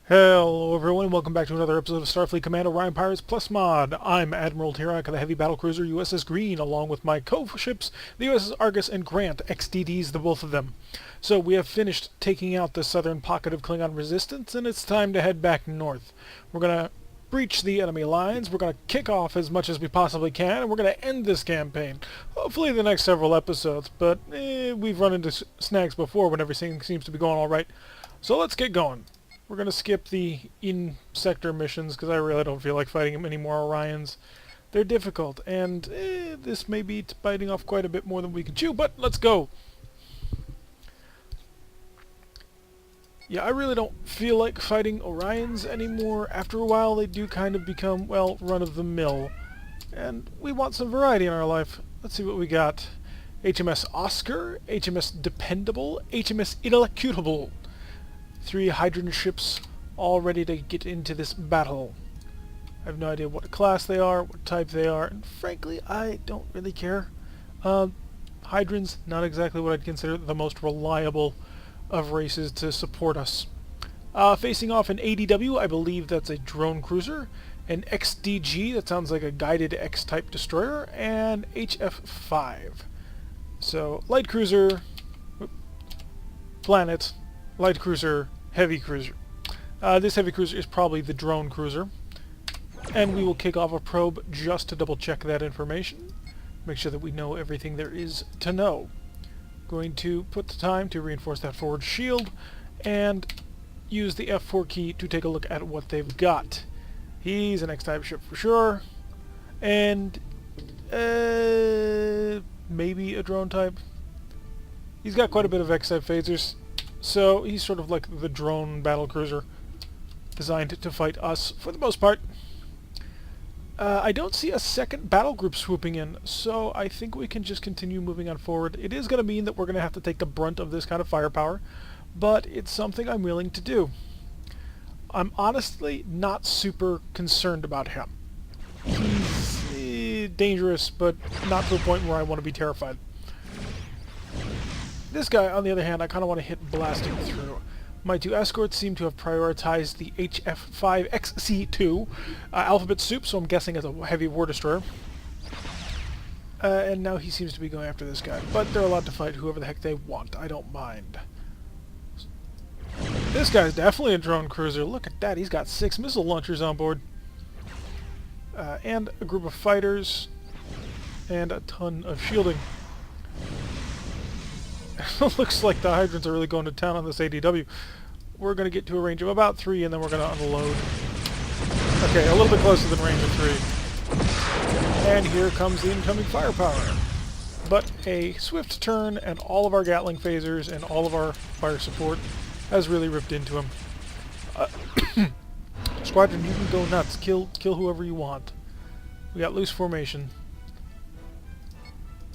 Hello everyone, welcome back to another episode of Starfleet Command Orion Pirates Plus Mod. I'm Admiral Tirak of the heavy battlecruiser USS Green, along with my co-ships, the USS Argus and Grant, XDDs, the both of them. So we have finished taking out the southern pocket of Klingon resistance, and it's time to head back north. We're going to breach the enemy lines, we're going to kick off as much as we possibly can, and we're going to end this campaign. Hopefully the next several episodes, but we've run into snags before when everything seems to be going alright. So let's get going. We're going to skip the in-sector missions because I really don't feel like fighting any more Orions. They're difficult, and this may be biting off quite a bit more than we can chew, but let's go! Yeah, I really don't feel like fighting Orions anymore. After a while, they do kind of become, well, run-of-the-mill. And we want some variety in our life. Let's see what we got. HMS Oscar, HMS Dependable, HMS Inelucutable. 3 hydrogen ships all ready to get into this battle. I have no idea what class they are, what type they are, and frankly, I don't really care. Hydrons, not exactly what I'd consider the most reliable of races to support us. Facing off an ADW, I believe that's a drone cruiser, an XDG, that sounds like a guided X-type destroyer, and HF5. So, light cruiser, planet, light cruiser, heavy cruiser. This heavy cruiser is probably the drone cruiser. And we will kick off a probe just to double check that information. Make sure that we know everything there is to know. Going to put the time to reinforce that forward shield and use the F4 key to take a look at what they've got. He's an X-type ship for sure. And maybe a drone type. He's got quite a bit of X-type phasers. So he's sort of like the drone battlecruiser designed to fight us for the most part. I don't see a second battle group swooping in, so I think we can just continue moving on forward. It is going to mean that we're going to have to take the brunt of this kind of firepower, but it's something I'm willing to do. I'm honestly not super concerned about him. He's dangerous, but not to a point where I want to be terrified. This guy, on the other hand, I kind of want to hit blasting through. My 2 escorts seem to have prioritized the HF5XC2 alphabet soup, so I'm guessing it's a heavy war destroyer. And now he seems to be going after this guy. But they're allowed to fight whoever the heck they want. I don't mind. This guy's definitely a drone cruiser. Look at that. He's got 6 missile launchers on board. And a group of fighters. And a ton of shielding. Looks like the hydrants are really going to town on this ADW. We're going to get to a range of about 3, and then we're going to unload. Okay, a little bit closer than range of 3. And here comes the incoming firepower. But a swift turn, and all of our Gatling phasers and all of our fire support has really ripped into him. Squadron, you can go nuts. Kill whoever you want. We got loose formation.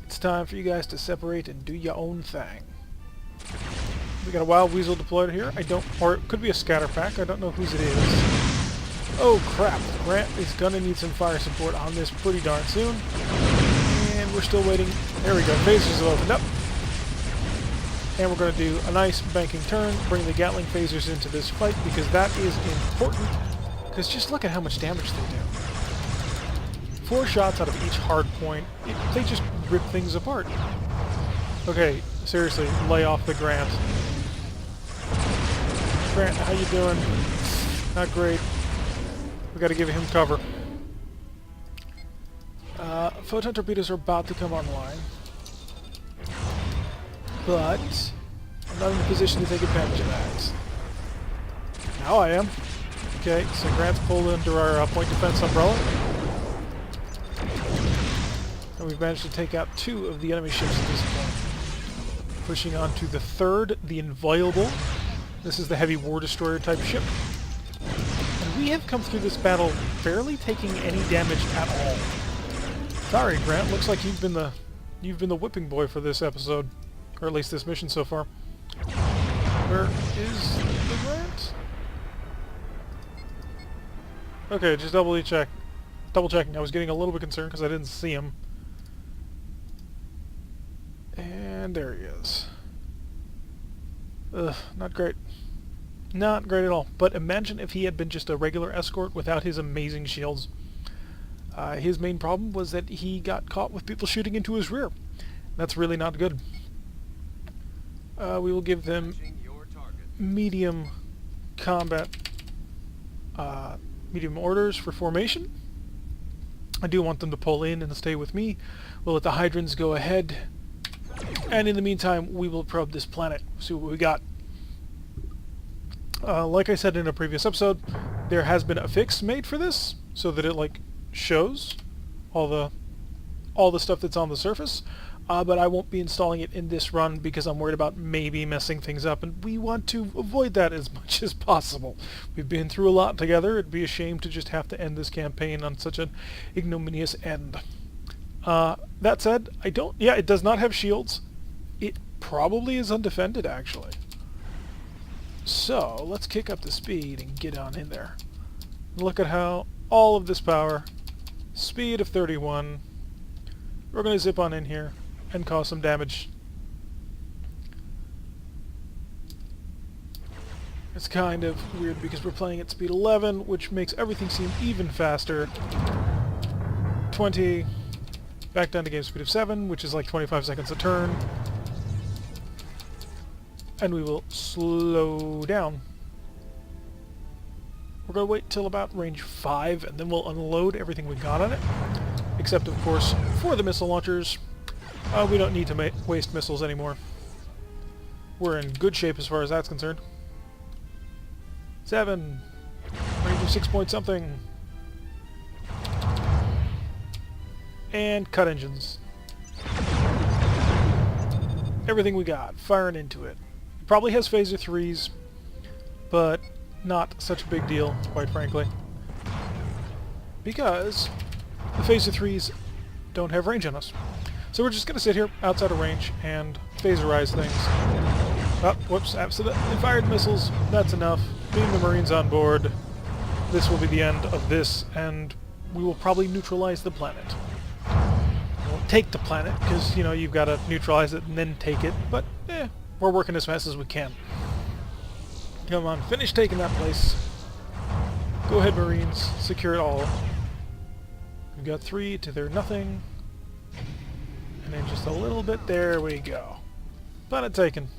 It's time for you guys to separate and do your own thing. We got a Wild Weasel deployed here. Or it could be a scatter pack. I don't know whose it is. Oh crap! Grant is gonna need some fire support on this pretty darn soon. And we're still waiting. There we go. Phasers have opened up. And we're gonna do a nice banking turn, bring the Gatling phasers into this fight because that is important. Because just look at how much damage they do. 4 shots out of each hard point, they just rip things apart. Okay, seriously, lay off the Grant. Grant, how you doing? Not great. We gotta give him cover. Photon torpedoes are about to come online. But I'm not in a position to take advantage of that. Now I am. Okay, so Grant's pulled under our point defense umbrella. And we've managed to take out 2 of the enemy ships at this point. Pushing on to the 3rd, the Inviolable. This is the heavy war destroyer type ship. And we have come through this battle barely taking any damage at all. Sorry, Grant. Looks like you've been the whipping boy for this episode, or at least this mission so far. Where is the Grant? Okay, just double checking. I was getting a little bit concerned because I didn't see him. And there he is. Ugh, not great. Not great at all. But imagine if he had been just a regular escort without his amazing shields. His main problem was that he got caught with people shooting into his rear. That's really not good. We will give them medium combat, medium orders for formation. I do want them to pull in and stay with me. We'll let the Hydrons go ahead. And in the meantime, we will probe this planet, see what we got. Like I said in a previous episode, there has been a fix made for this, so that it like shows all the stuff that's on the surface. But I won't be installing it in this run because I'm worried about maybe messing things up, and we want to avoid that as much as possible. We've been through a lot together. It'd be a shame to just have to end this campaign on such an ignominious end. That said, it does not have shields. It probably is undefended, actually. So, let's kick up the speed and get on in there. Look at how all of this power, speed of 31, we're going to zip on in here and cause some damage. It's kind of weird because we're playing at speed 11, which makes everything seem even faster. 20, back down to game speed of 7, which is like 25 seconds a turn. And we will slow down. We're going to wait till about range 5, and then we'll unload everything we got on it. Except, of course, for the missile launchers, we don't need to waste missiles anymore. We're in good shape as far as that's concerned. 7. Range of 6 point something. And cut engines. Everything we got, firing into it. Probably has phaser 3s, but not such a big deal, quite frankly. Because the phaser 3s don't have range on us. So we're just going to sit here outside of range and phaserize things. Oh, whoops, accidentally fired missiles. That's enough. Beam the Marines on board. This will be the end of this, and we will probably neutralize the planet. We won't take the planet, because, you know, you've got to neutralize it and then take it, but, we're working as fast as we can. Come on, finish taking that place. Go ahead, Marines. Secure it all. We've got 3 to their nothing. And then just a little bit. There we go. Planet taken.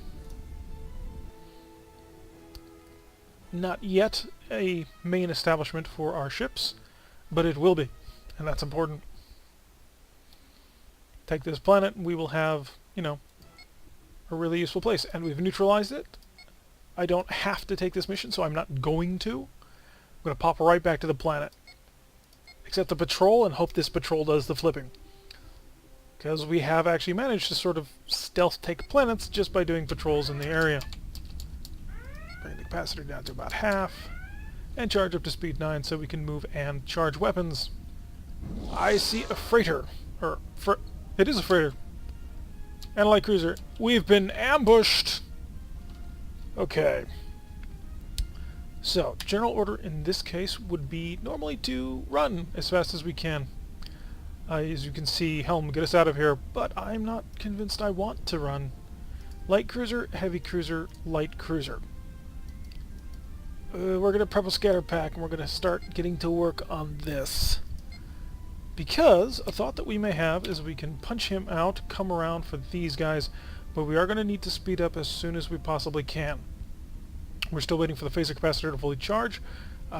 Not yet a main establishment for our ships, but it will be. And that's important. Take this planet, and we will have, you know, a really useful place. And we've neutralized it. I don't have to take this mission, so I'm not going to. I'm going to pop right back to the planet. Accept the patrol and hope this patrol does the flipping. Because we have actually managed to sort of stealth take planets just by doing patrols in the area. Bring the capacitor down to about half. And charge up to speed 9 so we can move and charge weapons. I see a freighter. It is a freighter. And a light cruiser. We've been ambushed! Okay. So, general order in this case would be normally to run as fast as we can. As you can see, Helm, get us out of here, but I'm not convinced I want to run. Light cruiser, heavy cruiser, light cruiser. We're going to prep a scatter pack, and we're going to start getting to work on this. Because a thought that we may have is we can punch him out, come around for these guys, but we are going to need to speed up as soon as we possibly can. We're still waiting for the phaser capacitor to fully charge.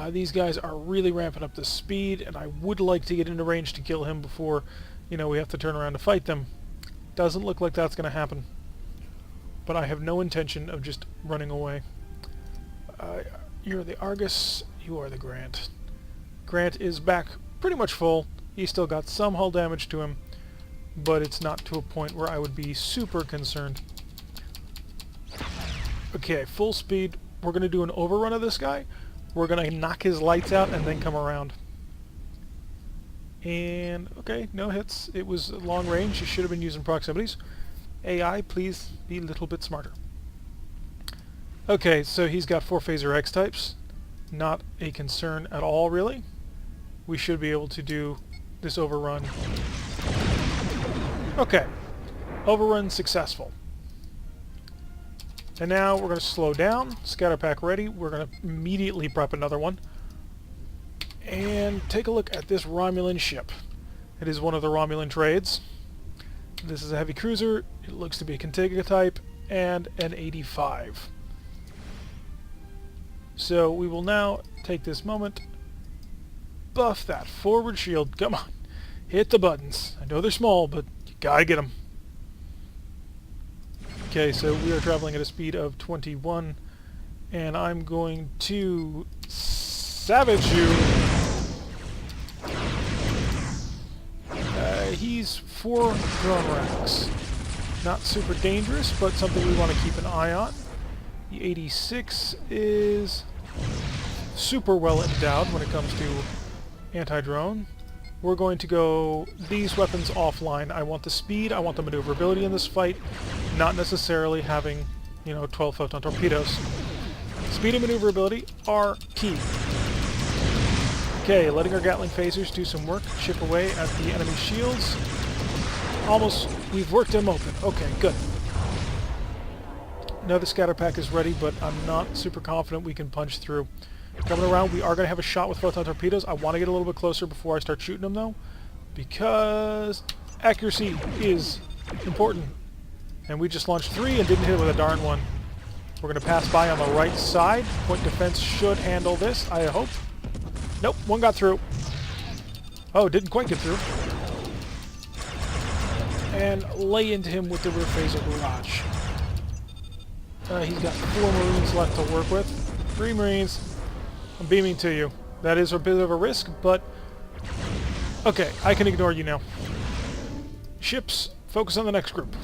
These guys are really ramping up the speed, and I would like to get into range to kill him before, you know, we have to turn around to fight them. Doesn't look like that's going to happen. But I have no intention of just running away. You're the Argus, you are the Grant. Grant is back pretty much full. He's still got some hull damage to him, but it's not to a point where I would be super concerned. Okay, full speed. We're going to do an overrun of this guy. We're going to knock his lights out and then come around. And, okay, no hits. It was long range. You should have been using proximities. AI, please be a little bit smarter. Okay, so he's got 4 phaser X types. Not a concern at all, really. We should be able to do this overrun. Okay. Overrun successful. And now we're going to slow down. Scatter pack ready. We're going to immediately prep another one. And take a look at this Romulan ship. It is one of the Romulan trades. This is a heavy cruiser. It looks to be a Contiga type and an 85. So we will now take this moment, buff that forward shield. Come on, hit the buttons. I know they're small, but you gotta get them. Okay, so we are traveling at a speed of 21, and I'm going to savage you. He's 4 drone racks. Not super dangerous, but something we want to keep an eye on. The 86 is super well endowed when it comes to anti-drone. We're going to go these weapons offline. I want the speed, I want the maneuverability in this fight, not necessarily having, 12 photon torpedoes. Speed and maneuverability are key. Okay, letting our Gatling phasers do some work, chip away at the enemy shields. Almost, we've worked them open. Okay, good. Now the scatter pack is ready, but I'm not super confident we can punch through. Coming around, we are going to have a shot with photon torpedoes. I want to get a little bit closer before I start shooting them, though, because accuracy is important. And we just launched 3 and didn't hit it with a darn one. We're going to pass by on the right side. Point defense should handle this, I hope. Nope, one got through. Oh, didn't quite get through. And lay into him with the rear phaser barrage. He's got 4 Marines left to work with. 3 Marines. I'm beaming to you. That is a bit of a risk, but... okay, I can ignore you now. Ships, focus on the next group.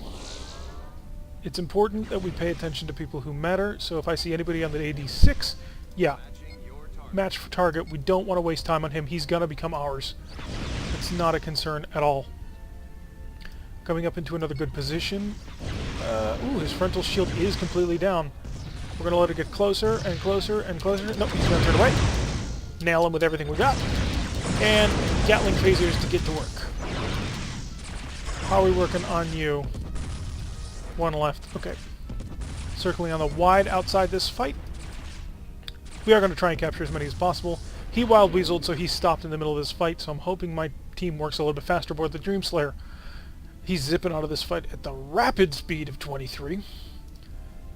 It's important that we pay attention to people who matter, so if I see anybody on the 86, yeah. Match for target. We don't want to waste time on him. He's gonna become ours. It's not a concern at all. Coming up into another good position. Ooh, his frontal shield is completely down. We're going to let it get closer and closer and closer. Nope, he's going to turn away. Nail him with everything we got. And Gatling phasers to get to work. How are we working on you? 1 left. Okay. Circling on the wide outside this fight. We are going to try and capture as many as possible. He wild weaseled, so he stopped in the middle of this fight, so I'm hoping my team works a little bit faster aboard the Dreamslayer. He's zipping out of this fight at the rapid speed of 23.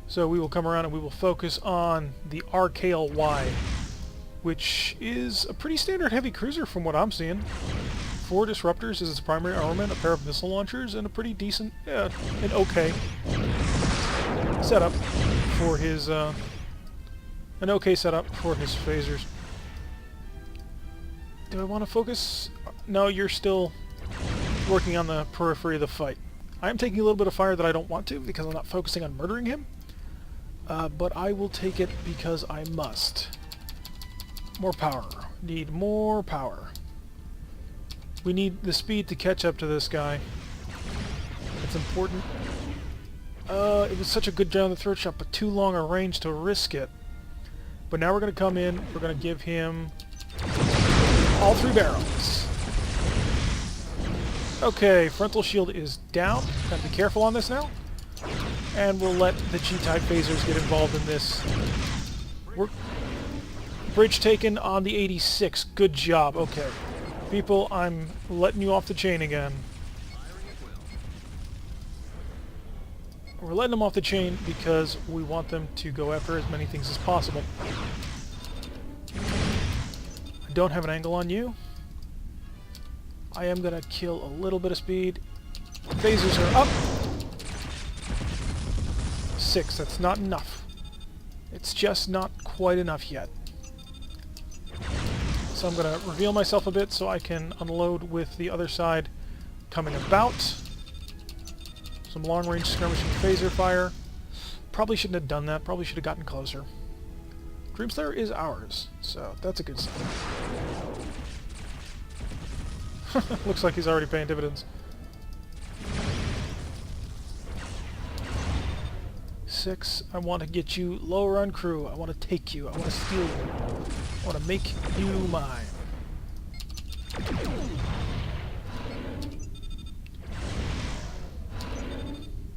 So we will come around and we will focus on the RKLY, which is a pretty standard heavy cruiser from what I'm seeing. 4 disruptors as its primary armament, a pair of missile launchers, and a pretty decent, an okay setup for his, phasers. Do I want to focus? No, you're still working on the periphery of the fight. I am taking a little bit of fire that I don't want to because I'm not focusing on murdering him. But I will take it because I must. More power. Need more power. We need the speed to catch up to this guy. It's important. It was such a good down the throat shot, but too long a range to risk it. But now we're going to come in. We're going to give him all 3 barrels. Okay, frontal shield is down. Gotta be careful on this now. And we'll let the G-type phasers get involved in this. Bridge taken on the 86. Good job. Okay. People, I'm letting you off the chain again. We're letting them off the chain because we want them to go after as many things as possible. I don't have an angle on you. I am going to kill a little bit of speed. Phasers are up. 6. That's not enough. It's just not quite enough yet. So I'm going to reveal myself a bit so I can unload with the other side coming about. Some long-range skirmishing phaser fire. Probably shouldn't have done that. Probably should have gotten closer. Dreamslayer is ours, so that's a good sign. Looks like he's already paying dividends. 6, I want to get you lower on crew. I want to take you. I want to steal you. I want to make you mine.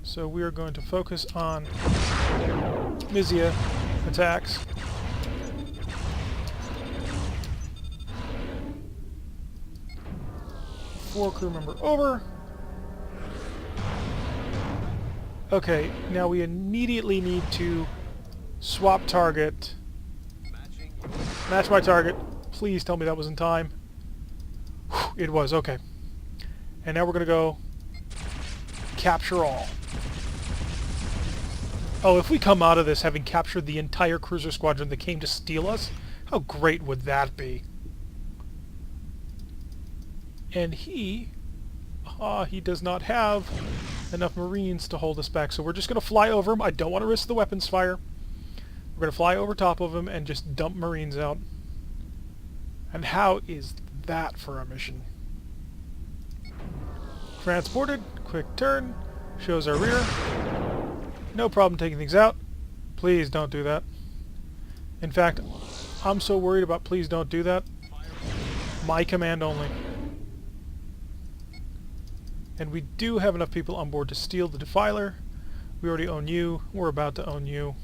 So we are going to focus on Mizia attacks. Four crew member over. Okay, now we immediately need to swap target. Match my target. Please tell me that was in time. Whew, it was, okay. And now we're going to go capture all. Oh, if we come out of this having captured the entire cruiser squadron that came to steal us, how great would that be? And he does not have enough Marines to hold us back, so we're just going to fly over him. I don't want to risk the weapons fire. We're going to fly over top of him and just dump Marines out. And how is that for a mission? Transported, quick turn, shows our rear. No problem taking things out. Please don't do that. In fact, I'm so worried about please don't do that. My command only. And we do have enough people on board to steal the Defiler. We already own you. We're about to own you.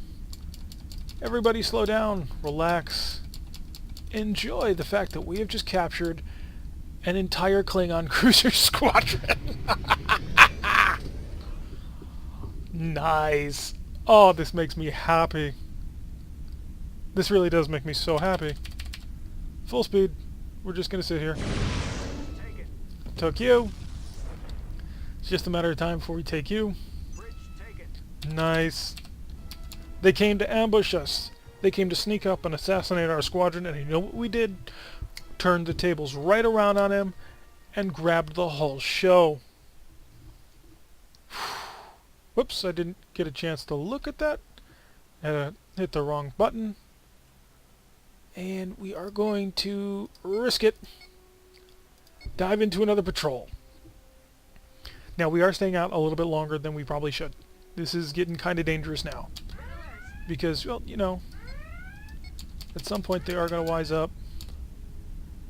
Everybody slow down. Relax. Enjoy the fact that we have just captured an entire Klingon cruiser squadron. Nice. Oh, this makes me happy. This really does make me so happy. Full speed. We're just going to sit here. Take it. Took you. It's just a matter of time before we take you. Bridge, take it. Nice. They came to ambush us. They came to sneak up and assassinate our squadron, and you know what we did? Turned the tables right around on him and grabbed the whole show. Whoops, I didn't get a chance to look at that. Hit the wrong button. And we are going to risk it. Dive into another patrol. Now, we are staying out a little bit longer than we probably should. This is getting kind of dangerous now. Because, well, you know, at some point they are going to wise up.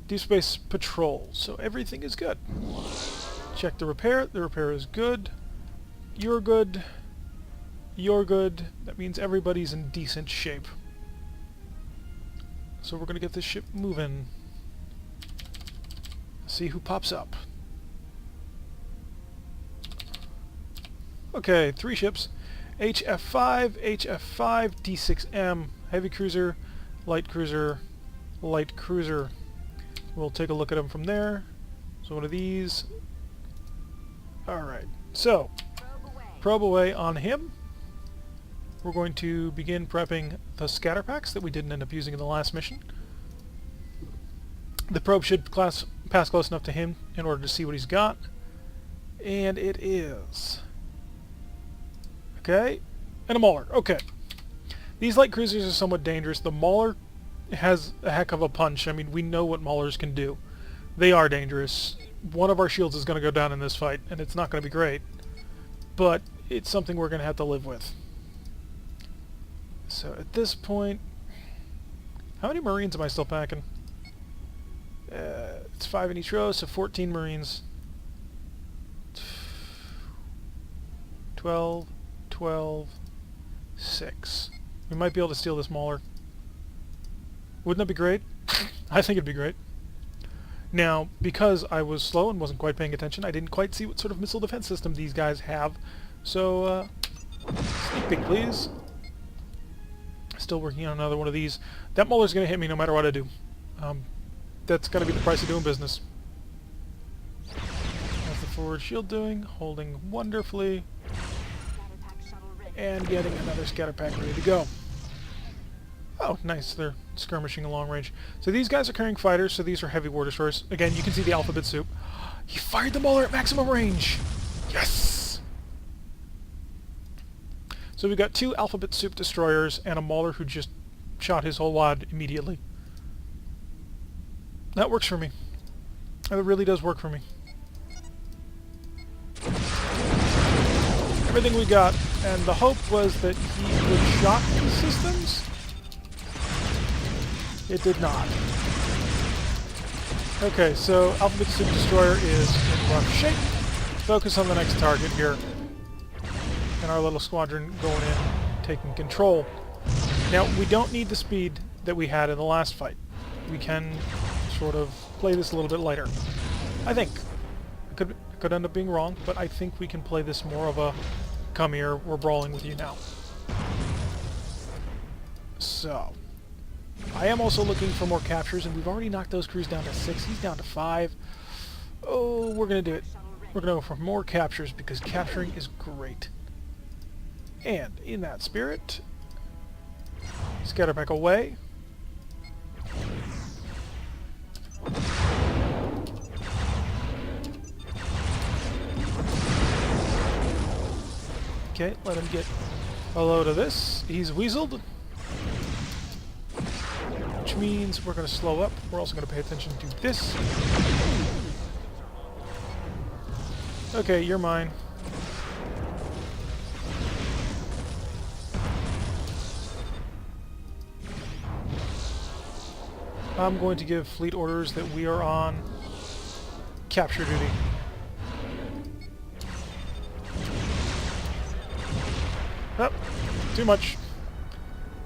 Deep Space Patrol. So everything is good. Check the repair. The repair is good. You're good. You're good. That means everybody's in decent shape. So we're going to get this ship moving. See who pops up. Okay, 3 ships. HF5, HF5, D6M, heavy cruiser, light cruiser, light cruiser. We'll take a look at them from there. So one of these. Alright, so probe away on him. We're going to begin prepping the scatter packs that we didn't end up using in the last mission. The probe should pass close enough to him in order to see what he's got. And it is... Okay, and a Mauler. Okay. These light cruisers are somewhat dangerous. The Mauler has a heck of a punch. I mean, we know what Maulers can do. They are dangerous. One of our shields is going to go down in this fight, and it's not going to be great. But it's something we're going to have to live with. So at this point... How many Marines am I still packing? It's 5 in each row, so 14 Marines. 12... 12, 6. We might be able to steal this Mauler. Wouldn't that be great? I think it'd be great. Now, because I was slow and wasn't quite paying attention, I didn't quite see what sort of missile defense system these guys have. So, sneak peek, please. Still working on another one of these. That Mauler's going to hit me no matter what I do. That's got to be the price of doing business. How's the forward shield doing? Holding wonderfully. And getting another scatter pack ready to go. Oh, nice. They're skirmishing along range. So these guys are carrying fighters, so these are heavy war destroyers. Again, you can see the alphabet soup. He fired the Mauler at maximum range! Yes! So we've got 2 alphabet soup destroyers and a Mauler who just shot his whole wad immediately. That works for me. That really does work for me. Everything we got, and the hope was that he would shock the systems. It did not. Okay, so Alphabet Soup Destroyer is in rough shape. Focus on the next target here. And our little squadron going in taking control. Now, we don't need the speed that we had in the last fight. We can sort of play this a little bit lighter. I think. Could end up being wrong, but I think we can play this more of a, come here, we're brawling with you now. So, I am also looking for more captures, and we've already knocked those crews down to 6. He's down to 5. Oh, we're going to do it. We're going to go for more captures, because capturing is great. And, in that spirit, scatter back away. Okay, let him get a load of this. He's weaseled. Which means we're going to slow up. We're also going to pay attention to this. Okay, you're mine. I'm going to give fleet orders that we are on capture duty. Oh, too much.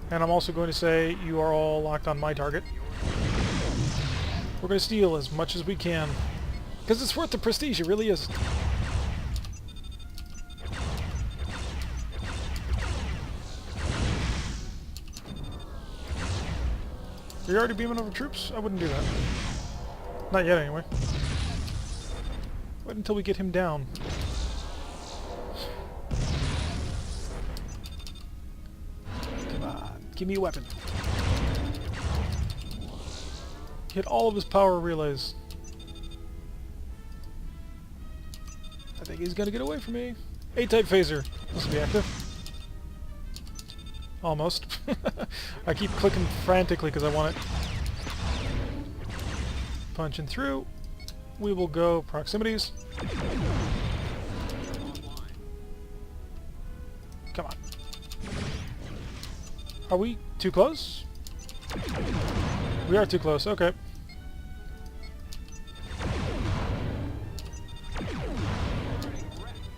And I'm also going to say you are all locked on my target. We're going to steal as much as we can. Because it's worth the prestige, it really is. Are you already beaming over troops? I wouldn't do that. Not yet, anyway. Wait until we get him down. Give me a weapon. Hit all of his power relays. I think he's gonna get away from me. A-type phaser. This will be active. Almost. I keep clicking frantically because I want it. Punching through. We will go proximities. Come on. Are we too close? We are too close, okay.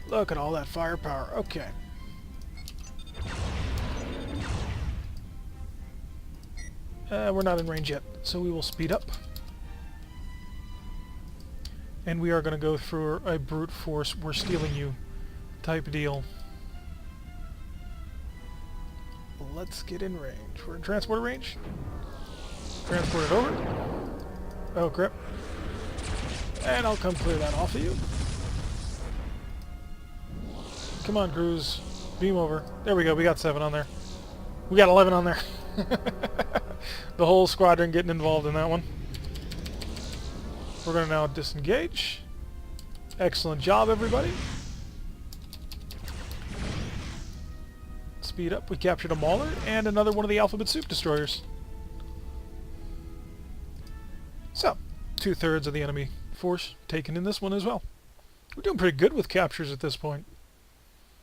Look at all that firepower, okay. We're not in range yet, so we will speed up. And we are going to go through a brute force, we're stealing you type deal. Let's get in range. We're in transporter range. Transport it over. Oh crap. And I'll come clear that off of you. Come on, crews. Beam over. There we go. We got 7 on there. We got 11 on there. The whole squadron getting involved in that one. We're going to now disengage. Excellent job, everybody. Speed up. We captured a Mauler and another one of the Alphabet Soup destroyers. So, 2/3 of the enemy force taken in this one as well. We're doing pretty good with captures at this point.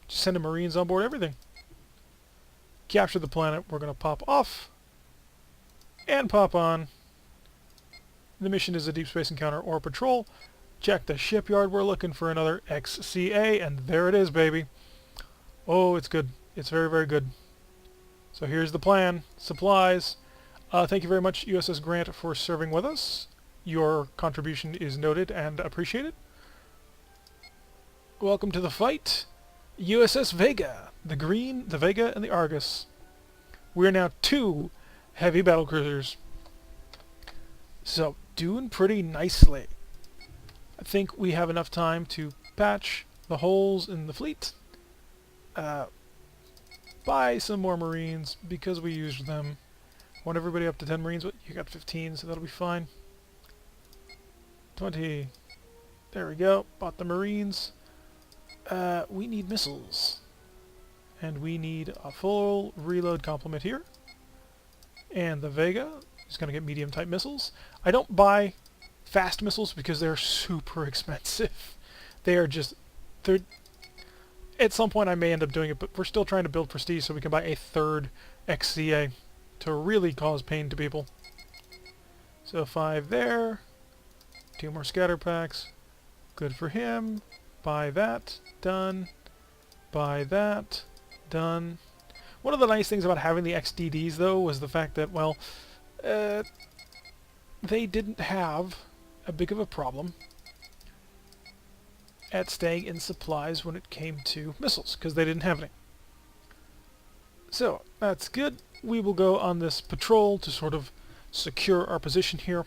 Just sending Marines on board everything. Capture the planet. We're going to pop off and pop on. The mission is a deep space encounter or patrol. Check the shipyard. We're looking for another XCA, and there it is, baby. Oh, it's good. It's very, very good. So here's the plan. Supplies. Thank you very much, USS Grant, for serving with us. Your contribution is noted and appreciated. Welcome to the fight. USS Vega. The Green, the Vega, and the Argus. We're now 2 heavy battlecruisers. So, doing pretty nicely. I think we have enough time to patch the holes in the fleet. Buy some more Marines because we used them. Want everybody up to 10 Marines? What? You got 15, so that'll be fine. 20. There we go. Bought the Marines. We need missiles. And we need a full reload complement here. And the Vega is going to get medium-type missiles. I don't buy fast missiles because they're super expensive. They are just... they're... At some point I may end up doing it, but we're still trying to build prestige so we can buy a 3rd XCA to really cause pain to people. So 5 there. 2 more scatter packs. Good for him. Buy that. Done. Buy that. Done. One of the nice things about having the XDDs, though, was the fact that, well, they didn't have a big of a problem at staying in supplies when it came to missiles, because they didn't have any. So, that's good. We will go on this patrol to sort of secure our position here.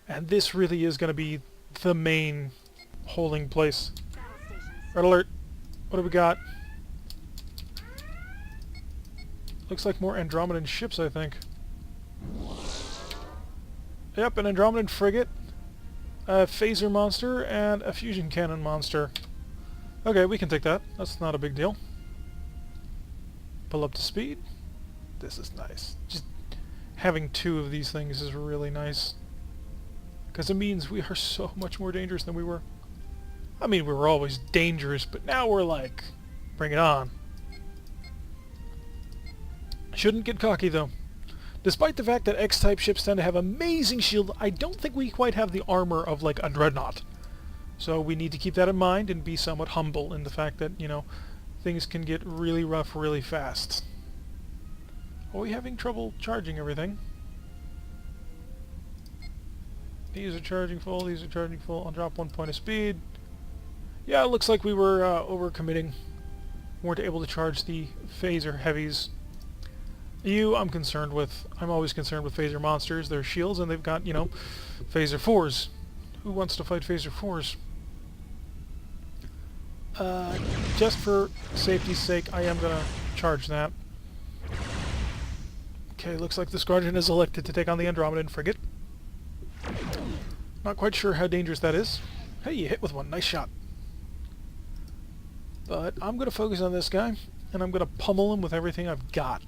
And this really is going to be the main holding place. Red alert. What do we got? Looks like more Andromedan ships, I think. Yep, an Andromedan frigate, a phaser monster, and a fusion cannon monster. Okay, we can take that. That's not a big deal. Pull up to speed. This is nice. Just having two of these things is really nice. Because it means we are so much more dangerous than we were. I mean, we were always dangerous, but now we're like, bring it on. Shouldn't get cocky, though. Despite the fact that X-type ships tend to have amazing shield, I don't think we quite have the armor of, like, a dreadnought. So we need to keep that in mind and be somewhat humble in the fact that, you know, things can get really rough really fast. Are we having trouble charging everything? These are charging full, these are charging full. I'll drop 1 point of speed. Yeah, it looks like we were over-committing. Weren't able to charge the phaser heavies. I'm concerned with. I'm always concerned with phaser monsters. They're shields, and they've got, you know, phaser 4s. Who wants to fight phaser 4s? Just for safety's sake, I am going to charge that. Okay, looks like the squadron is elected to take on the Andromedan frigate. Not quite sure how dangerous that is. Hey, you hit with one. Nice shot. But I'm going to focus on this guy, and I'm going to pummel him with everything I've got.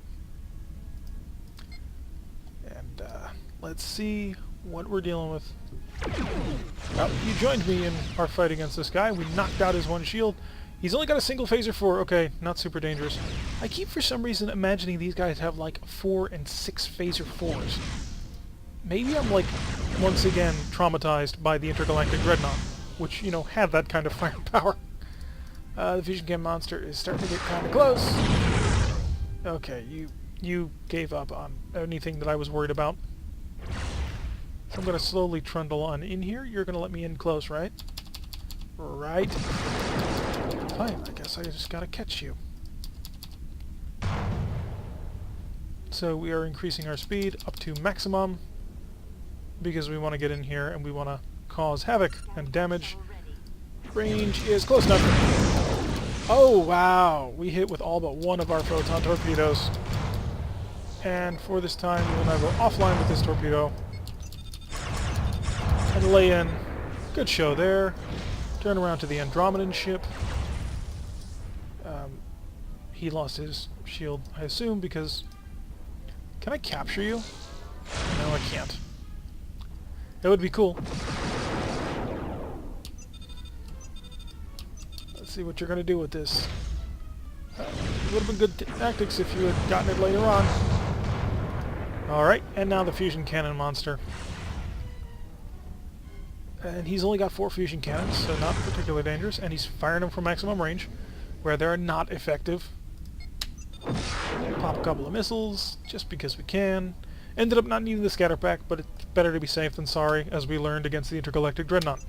And let's see what we're dealing with. Well, you joined me in our fight against this guy. We knocked out his one shield. He's only got a single phaser 4. Okay, not super dangerous. I keep for some reason imagining these guys have like 4 and 6 phaser 4s. Maybe I'm like once again traumatized by the intergalactic dreadnought, which, you know, had that kind of firepower. The fusion chem monster is starting to get kind of close. Okay, you gave up on anything that I was worried about. So I'm going to slowly trundle on in here. You're going to let me in close, right? Right. Fine, I guess I just got to catch you. So we are increasing our speed up to maximum because we want to get in here and we want to cause havoc and damage. Range is close enough. Oh, wow. We hit with all but one of our photon torpedoes. And for this time, we will now go offline with this torpedo. And lay in. Good show there. Turn around to the Andromedan ship. He lost his shield, I assume, because... Can I capture you? No, I can't. That would be cool. Let's see what you're going to do with this. It would have been good tactics if you had gotten it later on. Alright, and now the fusion cannon monster. And he's only got 4 fusion cannons, so not particularly dangerous, and he's firing them from maximum range, where they're not effective. Pop a couple of missiles, just because we can. Ended up not needing the scatter pack, but it's better to be safe than sorry, as we learned against the intergalactic dreadnought.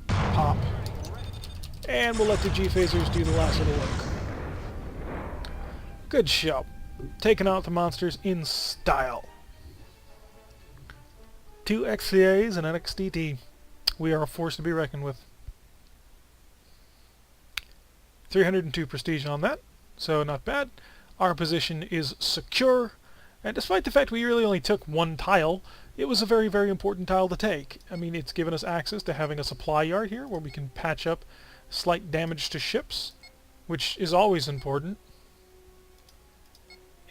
Pop. And we'll let the G-phasers do the last of the work. Good show. Taking out the monsters in style. 2 XCAs and an XDT. We are a force to be reckoned with. 302 prestige on that, so not bad. Our position is secure, and despite the fact we really only took 1 tile, it was a very, very important tile to take. I mean, it's given us access to having a supply yard here where we can patch up slight damage to ships, which is always important.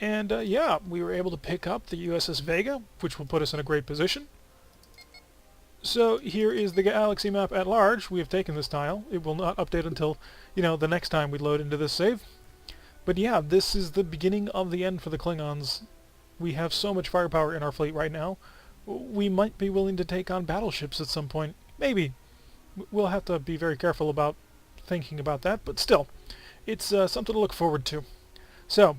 And yeah, we were able to pick up the USS Vega, which will put us in a great position. So here is the galaxy map at large. We have taken this tile. It will not update until, you know, the next time we load into this save. But yeah, this is the beginning of the end for the Klingons. We have so much firepower in our fleet right now. We might be willing to take on battleships at some point. Maybe. We'll have to be very careful about thinking about that, but still. it's something to look forward to. So,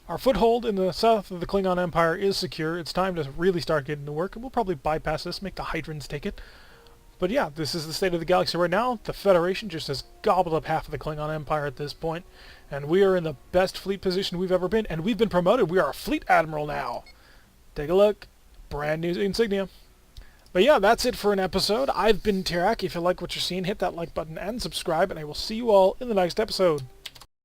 our foothold in the south of the Klingon Empire is secure. It's time to really start getting to work, and we'll probably bypass this, make the Hydrons take it. But yeah, this is the state of the galaxy right now. The Federation just has gobbled up half of the Klingon Empire at this point, and we are in the best fleet position we've ever been, and we've been promoted. We are a fleet admiral now. Take a look. Brand new insignia. But yeah, that's it for an episode. I've been Tirak. If you like what you're seeing, hit that like button and subscribe, and I will see you all in the next episode.